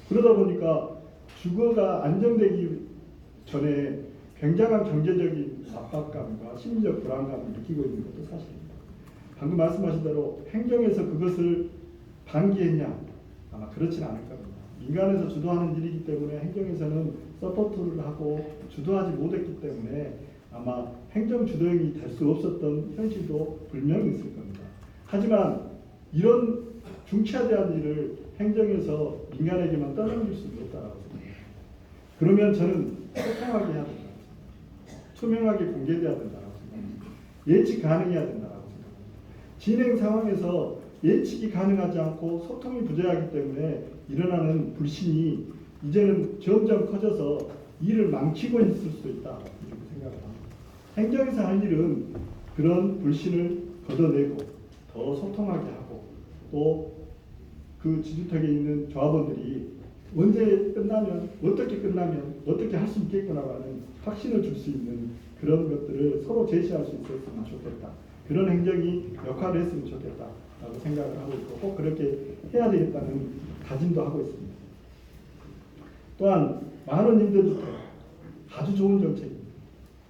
그러다 보니까 주거가 안정되기 전에 굉장한 경제적인 압박감과 심리적 불안감을 느끼고 있는 것도 사실입니다. 방금 말씀하신 대로 행정에서 그것을 방기했냐? 아마 그렇지는 않을 겁니다. 민간에서 주도하는 일이기 때문에 행정에서는 서포트를 하고 주도하지 못했기 때문에 아마 행정 주도형이 될 수 없었던 현실도 분명히 있을 겁니다. 하지만 이런 중차대한 일을 행정에서 민간에게만 떠넘길 수는 없다고 생각합니다. 그러면 저는 소통하게 해야 된다고 생각합니다. 투명하게 공개돼야 된다고 생각합니다. 예측 가능해야 된다고 생각합니다. 진행 상황에서 예측이 가능하지 않고 소통이 부재하기 때문에 일어나는 불신이 이제는 점점 커져서 일을 망치고 있을 수도 있다 이렇게 생각합니다. 행정에서 할 일은 그런 불신을 걷어내고 더 소통하게 하고 또 그 지주택에 있는 조합원들이 언제 끝나면 어떻게 할 수 있겠구나라는 확신을 줄 수 있는 그런 것들을 서로 제시할 수 있었으면 좋겠다. 그런 행정이 역할을 했으면 좋겠다라고 생각을 하고 있고 꼭 그렇게 해야 되겠다는 다짐도 하고 있습니다. 또한 만원 임대주택 아주 좋은 정책입니다.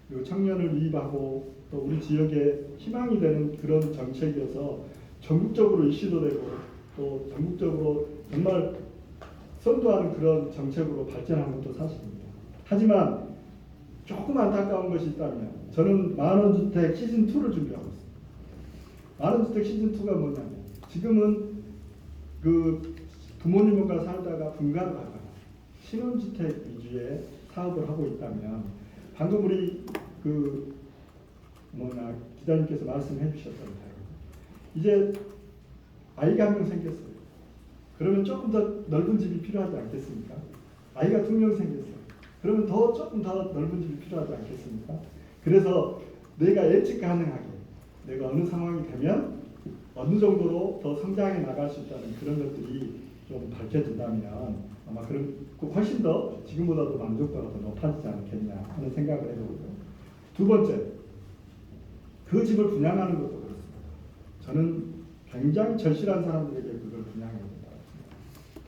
그리고 청년을 유입하고 또 우리 지역에 희망이 되는 그런 정책이어서 전국적으로 이슈도 되고 또 전국적으로 정말 선도하는 그런 정책으로 발전한 것도 사실입니다. 하지만 조금 안타까운 것이 있다면 저는 만원주택 시즌2를 준비하고 있습니다. 만원주택 시즌2가 뭐냐면 지금은 그 부모님과 살다가 분가를 하거나 신혼주택 위주의 사업을 하고 있다면 방금 우리 기자님께서 말씀해 주셨던 대로 이제 아이가 한 명 생겼어요. 그러면 조금 더 넓은 집이 필요하지 않겠습니까? 아이가 2명 생겼어요. 그러면 조금 더 넓은 집이 필요하지 않겠습니까? 그래서 내가 예측 가능하게 내가 어느 상황이 되면 어느 정도로 더 성장해 나갈 수 있다는 그런 것들이 좀 밝혀진다면 아마 훨씬 더 지금보다도 만족도가 더 높아지지 않겠냐 하는 생각을 해보고요. 두 번째, 그 집을 분양하는 것도 그렇습니다. 저는 굉장히 절실한 사람들에게 그걸 분양해야 된다고 생각합니다.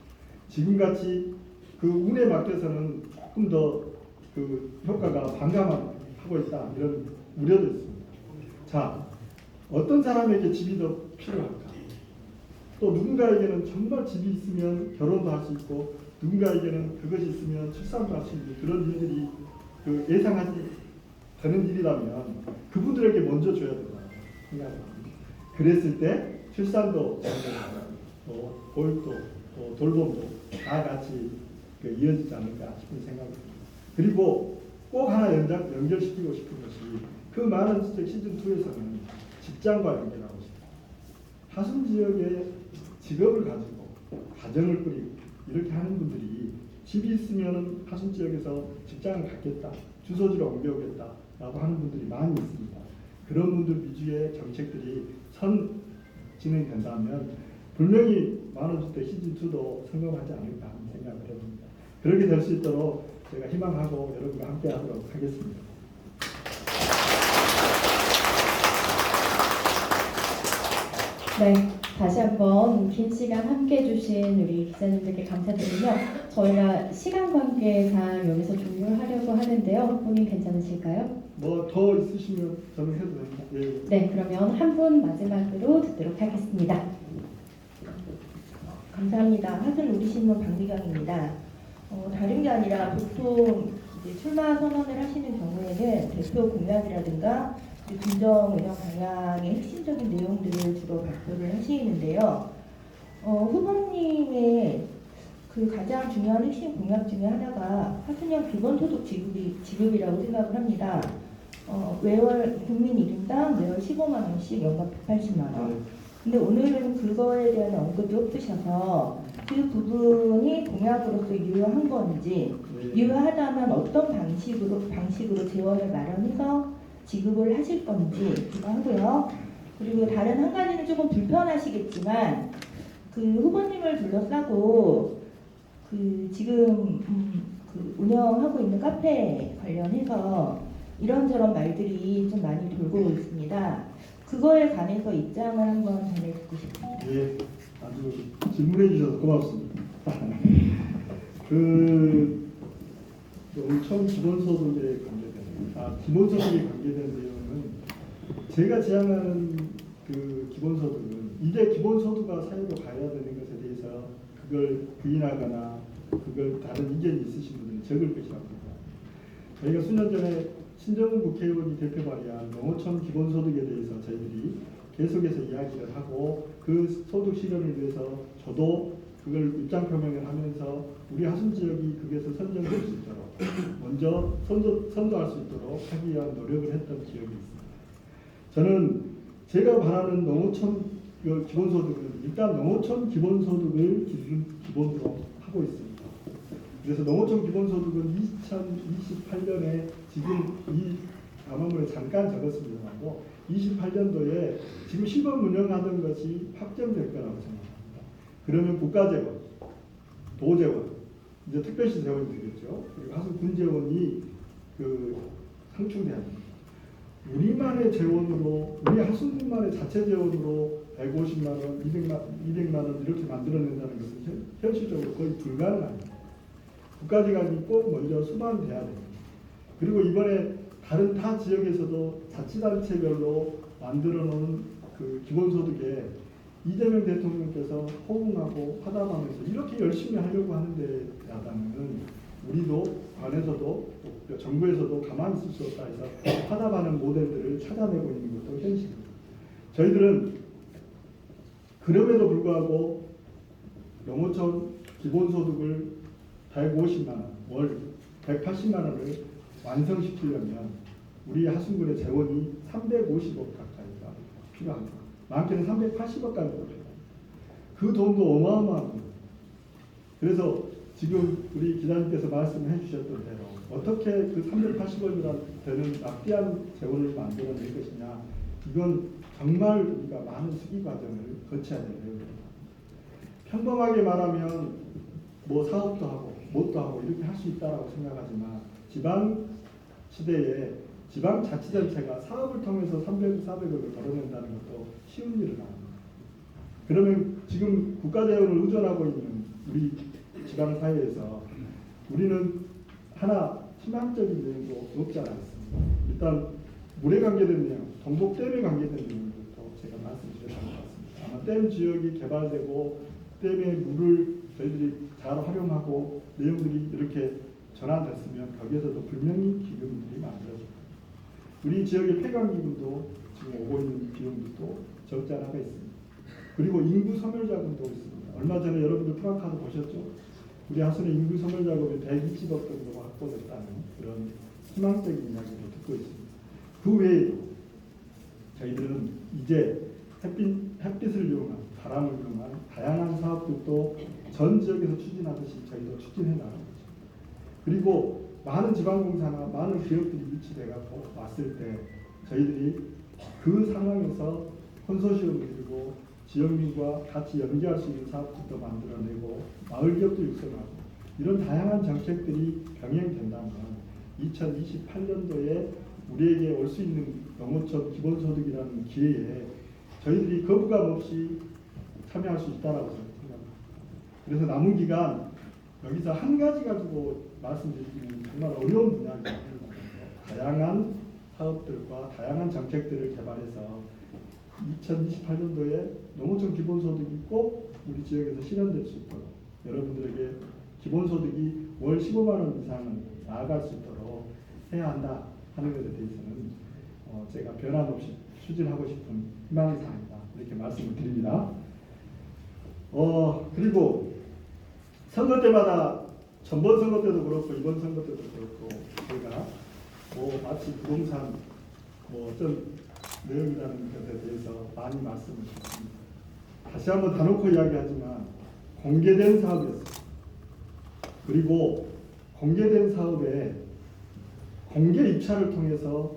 지금같이 그 운에 맡겨서는 조금 더 그 효과가 반감하고 있다 이런 우려도 있습니다. 자, 어떤 사람에게 집이 더 필요할까? 또 누군가에게는 정말 집이 있으면 결혼도 할 수 있고 누군가에게는 그것이 있으면 출산도 할 수 있는 그런 일들이 예상하지 되는 일이라면 그분들에게 먼저 줘야 된다고 생각합니다. 그랬을 때 출산도 또 보육도 또 돌봄도 다 같이 이어지지 않을까 싶은 생각이 듭니다. 그리고 꼭 하나 연결시키고 싶은 것이 그 많은 시즌2에서는 직장과 연결하고 싶다. 하순 지역에 직업을 가지고 가정을 꾸리고 이렇게 하는 분들이 집이 있으면 하순 지역에서 직장을 갖겠다, 주소지를 옮겨오겠다라고 하는 분들이 많이 있습니다. 그런 분들 위주의 정책들이 진행된다면 분명히 만원주택 시즌2도 성공하지 않을까 하는 생각을 해봅니다. 그렇게 될 수 있도록 제가 희망하고 여러분과 함께 하도록 하겠습니다. 네, 다시 한번 긴 시간 함께 해주신 우리 기자님들께 감사드리며 저희가 시간 관계상 여기서 종료를 하려고 하는데요. 후보님 괜찮으실까요? 뭐 더 있으시면 저는 해도 됩니다. 예. 네, 그러면 한 분 마지막으로 듣도록 하겠습니다. 감사합니다. 하순 우리신문 박미경입니다. 다른 게 아니라 보통 이제 출마 선언을 하시는 경우에는 대표 공약이라든가 군정 운영 방향의 핵심적인 내용들을 주로 발표를 하시는데요. 후보님의 그 가장 중요한 핵심 공약 중에 하나가 하순형 기본소득 지급이라고 생각을 합니다. 매월 국민 1인당 매월 15만 원씩 연간 180만 원. 근데 오늘은 그거에 대한 언급이 없으셔서 그 부분이 공약으로서 유효한 건지, 유효하다면 어떤 방식으로 재원을 마련해서 지급을 하실 건지 그거 하고요. 그리고 다른 한 가지는 조금 불편하시겠지만 그 후보님을 둘러싸고 그 지금 그 운영하고 있는 카페 관련해서 이런저런 말들이 좀 많이 돌고 있습니다. 그거에 관해서 입장을 한번 전해 듣고 싶습니다. 예, 아주 질문해 주셔서 고맙습니다. 처음 기본소득에 관계된, 기본소득에 관계된 내용은 제가 지향하는 그 기본소득은 이제 기본소득과 사회로 가야 되는 것에 대해서 그걸 부인하거나 그걸 다른 이견이 있으신 분들은 적을 것이라고 봅니다. 저희가 수년 전에 신정훈 국회의원이 대표 발의한 농어촌 기본소득에 대해서 저희들이 계속해서 이야기를 하고 그 소득 실현을 위해서 저도 그걸 입장 표명을 하면서 우리 하순 지역이 거기에서 선정될 수 있도록 먼저 선도할 수 있도록 하기 위한 노력을 했던 기억이 있습니다. 저는 제가 바라는 농어촌 기본소득은 일단 농어촌 기본소득을 기본으로 하고 있습니다. 그래서 농어촌 기본소득은 2028년에 지금 이 담화문에 잠깐 적었습니다만 28년도에 지금 시범 운영하던 것이 확정될 거라고 생각합니다. 그러면 국가재원, 도재원, 이제 특별시 재원이 되겠죠. 그리고 하순 군재원이 상충돼야 됩니다. 우리만의 재원으로, 우리 하순군만의 자체 재원으로 150만 원, 200만 원 이렇게 만들어낸다는 것은 현실적으로 거의 불가능합니다. 국가기관이 꼭 먼저 수반돼야 됩니다. 그리고 이번에 다른 타 지역에서도 자치단체별로 만들어 놓은 그 기본소득에 이재명 대통령께서 호응하고 화답하면서 이렇게 열심히 하려고 하는데 야당은 우리도 관에서도 또 정부에서도 가만히 있을 수 없다 해서 화답하는 모델들을 찾아내고 있는 것도 현실입니다. 저희들은 그럼에도 불구하고 농어촌 기본소득을 150만 원, 월 180만 원을 완성시키려면 우리 하순군의 재원이 350억 가까이가 필요합니다. 많게는 380억까지도 필요합니다. 그 돈도 어마어마합니다. 그래서 지금 우리 기자님께서 말씀해 주셨던 대로 어떻게 그 380억이나 되는 막대한 재원을 만들어낼 것이냐, 이건 정말 우리가 많은 수기 과정을 거쳐야 되는 겁니다. 평범하게 말하면 뭐 사업도 하고 뭣도 하고 이렇게 할 수 있다라고 생각하지만 지방 시대에 지방자치단체가 사업을 통해서 300, 400억을 벌어낸다는 것도 쉬운 일은 아닙니다. 그러면 지금 국가재원을 의존하고 있는 우리 지방사회에서 우리는 하나 희망적인 내용도 없지 않아 있습니다. 일단 물에 관계된 내용, 동북댐에 관계된 내용도 제가 말씀드렸던 것 같습니다. 아마 댐 지역이 개발되고 댐의 물을 저희들이 잘 활용하고 내용들이 이렇게 전환됐으면 거기에서도 분명히 기금들이 만들어집니다. 우리 지역의 폐광기금도 지금 오고 있는 비용도 적지 않아가 있습니다. 그리고 인구 소멸자금도 있습니다. 얼마 전에 여러분들 프랑카드 보셨죠? 우리 하순의 인구 소멸 작업이 120억 정도가 확보됐다는 그런 희망적인 이야기를 듣고 있습니다. 그 외에 저희들은 이제 햇빛을 이용한 바람을 이용한 다양한 사업들도 전 지역에서 추진하듯이 저희도 추진해 나가는 거죠. 그리고 많은 지방공사나 많은 기업들이 유치돼가 왔을 때 저희들이 그 상황에서 컨소시엄을 이루고 지역민과 같이 연계할 수 있는 사업들도 만들어내고 마을 기업도 육성하고 이런 다양한 정책들이 병행된다면 2028년도에 우리에게 올 수 있는 농어촌 기본소득이라는 기회에 저희들이 거부감 없이 참여할 수 있다라고 생각합니다. 그래서 남은 기간 여기서 한 가지 가지고 말씀드리기는 정말 어려운 분야입니다. 다양한 사업들과 다양한 정책들을 개발해서 2028년도에 농어촌 기본소득이 꼭 우리 지역에서 실현될 수 있도록 여러분들에게 기본소득이 월 15만 원 이상은 나아갈 수 있도록 해야 한다 하는 것에 대해서는 제가 변함없이 추진하고 싶은 희망사항이다 이렇게 말씀을 드립니다. 그리고 선거 때마다 전번 선거 때도 그렇고 이번 선거 때도 그렇고 저희가 마치 부동산 어떤 내용이라는 것에 대해서 많이 말씀을 드렸습니다. 다시 한번 다놓고 이야기하지만 공개된 사업이었습니다. 그리고 공개된 사업에 공개 입찰을 통해서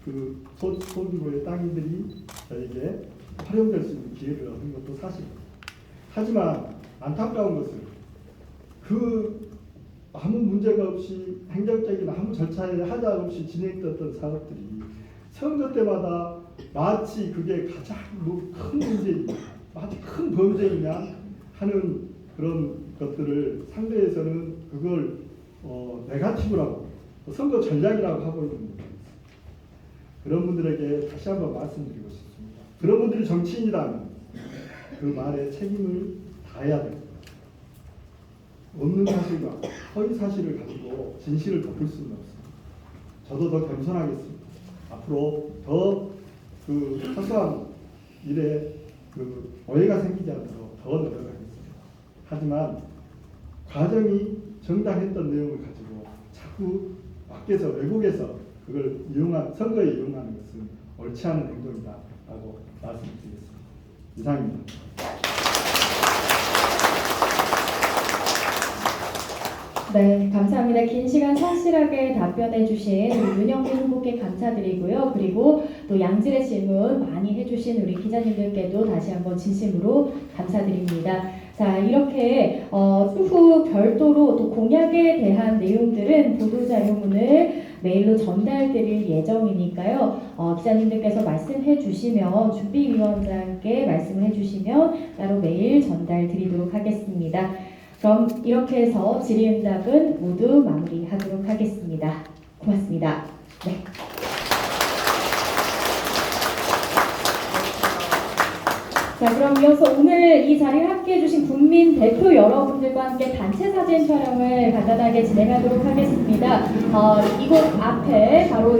그 소규모의 땅들이 저에게 활용될 수 있는 기회를 얻은 것도 사실입니다. 하지만 안타까운 것은 그 아무 문제가 없이 행정적인 아무 절차에 하자 없이 진행됐던 사업들이 선거 때마다 마치 그게 가장 큰 문제이냐 마치 큰 범죄이냐 하는 그런 것들을 상대에서는 그걸 네거티브라고 선거 전략이라고 하고 있는 겁니다. 그런 분들에게 다시 한번 말씀드리고 싶습니다. 그런 분들이 정치인이라면 그 말에 책임을 다해야 됩니다. 없는 사실과 허위 사실을 가지고 진실을 덮을 수는 없습니다. 저도 더 겸손하겠습니다. 앞으로 더 그 사소한 일에 그 오해가 생기지 않도록 더 노력하겠습니다. 하지만 과정이 정당했던 내용을 가지고 자꾸 밖에서 외국에서 그걸 선거에 이용하는 것은 옳지 않은 행동이다라고 말씀드리겠습니다. 이상입니다. 네, 감사합니다. 긴 시간 성실하게 답변해 주신 우리 윤영민 후보께 감사드리고요. 그리고 또 양질의 질문 많이 해주신 우리 기자님들께도 다시 한번 진심으로 감사드립니다. 자, 이렇게 추후 별도로 또 공약에 대한 내용들은 보도자료문을 메일로 전달드릴 예정이니까요. 기자님들께서 말씀해 주시면 준비위원장께 말씀해 주시면 따로 메일 전달드리도록 하겠습니다. 그럼 이렇게 해서 질의응답은 모두 마무리하도록 하겠습니다. 고맙습니다. 네. 자, 그럼 이어서 오늘 이 자리에 함께해 주신 국민 대표 여러분들과 함께 단체 사진 촬영을 간단하게 진행하도록 하겠습니다. 이곳 앞에 바로